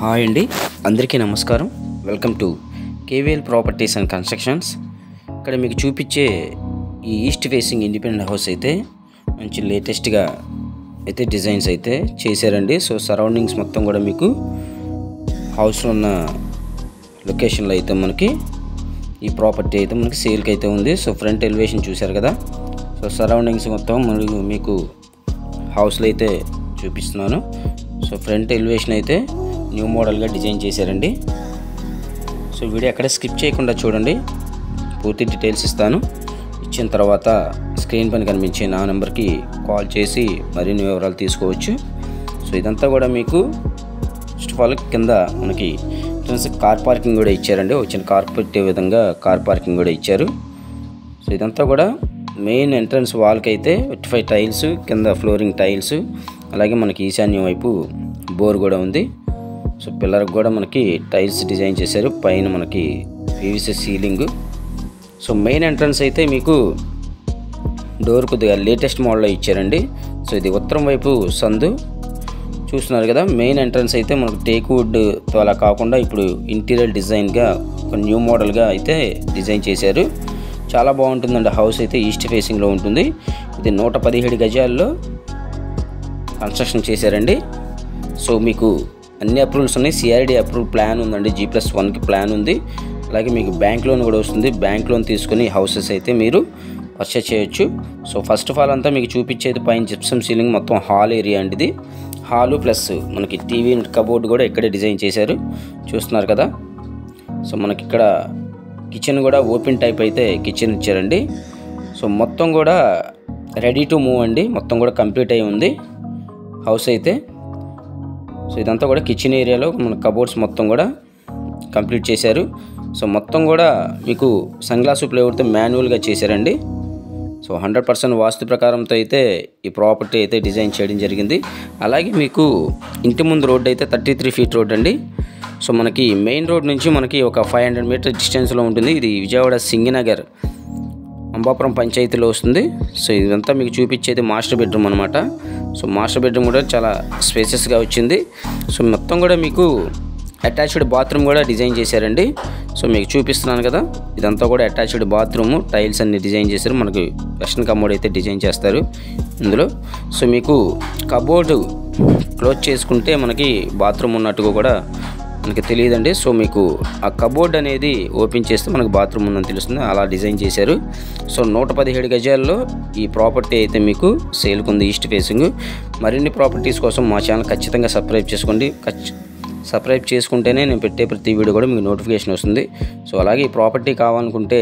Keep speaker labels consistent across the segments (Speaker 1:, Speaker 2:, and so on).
Speaker 1: Hi అండి, అందరికీ నమస్కారం. Welcome to KVL properties and constructions. ఇక్కడ మీకు చూపించే ఈ ఈస్ట్ ఫేసింగ్ ఇండిపెండెంట్ హౌస్ అయితే మంచి లేటెస్ట్గా అయితే డిజైన్స్ అయితే చేశారండి. సో సరౌండింగ్స్ మొత్తం కూడా మీకు హౌస్లో ఉన్న లొకేషన్లో అయితే మనకి ఈ ప్రాపర్టీ అయితే మనకి సేల్కి అయితే ఉంది. సో ఫ్రంట్ ఎలివేషన్ చూశారు కదా. సో సరౌండింగ్స్ మొత్తం మీకు హౌస్లో అయితే చూపిస్తున్నాను. సో ఫ్రంట్ ఎలివేషన్ అయితే న్యూ మోడల్గా డిజైన్ చేశారండి. సో వీడియో ఎక్కడ స్కిప్ చేయకుండా చూడండి, పూర్తి డీటెయిల్స్ ఇస్తాను. ఇచ్చిన తర్వాత స్క్రీన్ పైన కనిపించే నా నెంబర్కి కాల్ చేసి మరిన్ని వివరాలు తీసుకోవచ్చు. సో ఇదంతా కూడా మీకు ఫస్ట్ ఆఫ్ ఆల్ కింద మనకి కార్ పార్కింగ్ కూడా ఇచ్చారండి. వచ్చిన కార్ పెట్టే విధంగా కార్ పార్కింగ్ కూడా ఇచ్చారు. సో ఇదంతా కూడా మెయిన్ ఎంట్రన్స్ వాల్కి అయితే 55 టైల్స్, కింద ఫ్లోరింగ్ టైల్స్, అలాగే మనకి ఈశాన్యం వైపు బోర్ కూడా ఉంది. సో పిల్లర్కి కూడా మనకి టైల్స్ డిజైన్ చేశారు. పైన మనకి PVC ceiling. So main entrance అయితే మీకు డోర్ కొద్దిగా లేటెస్ట్ మోడల్లో ఇచ్చారండి. సో ఇది ఉత్తరం వైపు సందు చూస్తున్నారు కదా. మెయిన్ ఎంట్రన్స్ అయితే మనకు టేక్ వుడ్తో అలా కాకుండా ఇప్పుడు ఇంటీరియర్ డిజైన్గా ఒక న్యూ మోడల్గా అయితే డిజైన్ చేశారు. చాలా బాగుంటుందండి. హౌస్ అయితే ఈస్ట్ ఫేసింగ్లో ఉంటుంది. ఇది 117 గజాల్లో కన్స్ట్రక్షన్ చేశారండి. సో మీకు అన్ని అప్రూవల్స్ ఉన్నాయి. సిఆర్డి అప్రూవల్ ప్లాన్ ఉందండి. G+1కి ప్లాన్ ఉంది. అలాగే మీకు బ్యాంక్ లోన్ కూడా వస్తుంది. బ్యాంక్ లోన్ తీసుకుని హౌసెస్ అయితే మీరు పర్చేస్ చేయొచ్చు. సో ఫస్ట్ ఆఫ్ ఆల్ అంతా మీకు చూపించేది పైన జిప్సమ్ సీలింగ్ మొత్తం హాల్ ఏరియా అండి. ఇది హాలు ప్లస్ మనకి టీవీ కబోర్డ్ కూడా ఇక్కడే డిజైన్ చేశారు, చూస్తున్నారు కదా. సో మనకి ఇక్కడ కిచెన్ కూడా ఓపెన్ టైప్ అయితే కిచెన్ ఇచ్చారండి. సో మొత్తం కూడా రెడీ టు మూవ్ అండి. మొత్తం కూడా కంప్లీట్ అయి ఉంది హౌస్ అయితే. సో ఇదంతా కూడా కిచెన్ ఏరియాలో మన కబోర్డ్స్ మొత్తం కూడా కంప్లీట్ చేశారు. సో మొత్తం కూడా మీకు సన్గ్లాస్ ప్లేవుడ్తో మాన్యువల్గా చేశారండి. సో 100% వాస్తు ప్రకారంతో అయితే ఈ ప్రాపర్టీ అయితే డిజైన్ చేయడం జరిగింది. అలాగే మీకు ఇంటి ముందు రోడ్ అయితే 33 ఫీట్ రోడ్ అండి. సో మనకి మెయిన్ రోడ్ నుంచి మనకి ఒక 500 మీటర్ డిస్టెన్స్లో ఉంటుంది. ఇది విజయవాడ సింగినగర్ అంబాపురం పంచాయతీలో వస్తుంది. సో ఇదంతా మీకు చూపించేది మాస్టర్ బెడ్రూమ్ అనమాట. సో మాస్టర్ బెడ్రూమ్ కూడా చాలా స్పేసెస్గా వచ్చింది. సో మొత్తం కూడా మీకు అటాచ్డ్ బాత్రూమ్ కూడా డిజైన్ చేశారండి. సో మీకు చూపిస్తున్నాను కదా. ఇదంతా కూడా అటాచ్డ్ బాత్రూమ్, టైల్స్ అన్ని డిజైన్ చేశారు. మనకి వెస్టర్న్ కమోడ్ అయితే డిజైన్ చేస్తారు ఇందులో. సో మీకు కబోర్డు క్లోజ్ చేసుకుంటే మనకి బాత్రూమ్ ఉన్నట్టుగా కూడా మనకి తెలియదండి. సో మీకు ఆ కబోర్డ్ అనేది ఓపెన్ చేస్తే మనకు బాత్రూమ్ ఉందని తెలుస్తుంది. అలా డిజైన్ చేశారు. సో 117 గజాల్లో ఈ ప్రాపర్టీ అయితే మీకు సేల్కి ఉంది ఈస్ట్ ఫేసింగ్. మరిన్ని ప్రాపర్టీస్ కోసం మా ఛానల్ ఖచ్చితంగా సబ్స్క్రైబ్ చేసుకోండి. సబ్స్క్రైబ్ చేసుకుంటేనే నేను పెట్టే ప్రతి వీడియో కూడా మీకు నోటిఫికేషన్ వస్తుంది. సో అలాగే ఈ ప్రాపర్టీ కావాలనుకుంటే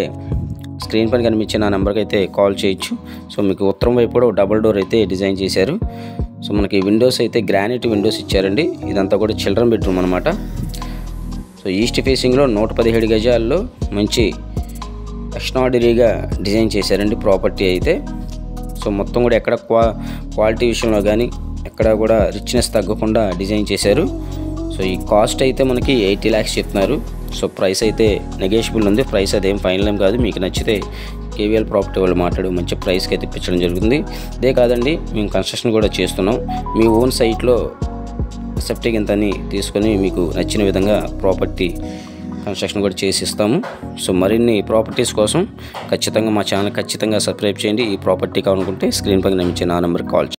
Speaker 1: స్క్రీన్ పైన కనిపించే నా నెంబర్కి అయితే కాల్ చేయొచ్చు. సో మీకు ఉత్తరం వైపు కూడా డబుల్ డోర్ అయితే డిజైన్ చేశారు. సో మనకి విండోస్ అయితే గ్రానైట్ విండోస్ ఇచ్చారండి. ఇదంతా కూడా చిల్డ్రన్ బెడ్రూమ్ అనమాట. సో ఈస్ట్ ఫేసింగ్లో 117 గజాల్లో మంచి ఎక్స్ట్రాడినరీగా డిజైన్ చేశారండి ప్రాపర్టీ అయితే. సో మొత్తం కూడా ఎక్కడ క్వాలిటీ విషయంలో కానీ ఎక్కడ కూడా రిచ్నెస్ తగ్గకుండా డిజైన్ చేశారు. సో ఈ కాస్ట్ అయితే మనకి 80 lakhs చెప్తున్నారు. సో ప్రైస్ అయితే నెగోషియబుల్ ఉంది. ప్రైస్ అదేం ఫైనల్ ఏం కాదు. మీకు నచ్చితే కేవీఎల్ ప్రాపర్టీ వాళ్ళు మాట్లాడి మంచి ప్రైస్కి అయితే ఇప్పించడం జరుగుతుంది. ఇదే కాదండి, మేము కన్స్ట్రక్షన్ కూడా చేస్తున్నాం. మీ ఓన్ సైట్లో సెప్టిక్ ఎంత అని తీసుకొని మీకు నచ్చిన విధంగా ప్రాపర్టీ కన్స్ట్రక్షన్ కూడా చేసి ఇస్తాము. సో మరిన్ని ప్రాపర్టీస్ కోసం ఖచ్చితంగా మా ఛానల్ ఖచ్చితంగా సబ్స్క్రైబ్ చేయండి. ఈ ప్రాపర్టీ కావాలనుకుంటే స్క్రీన్ పైన కనిపించే నా నెంబర్కి కాల్ చేయండి.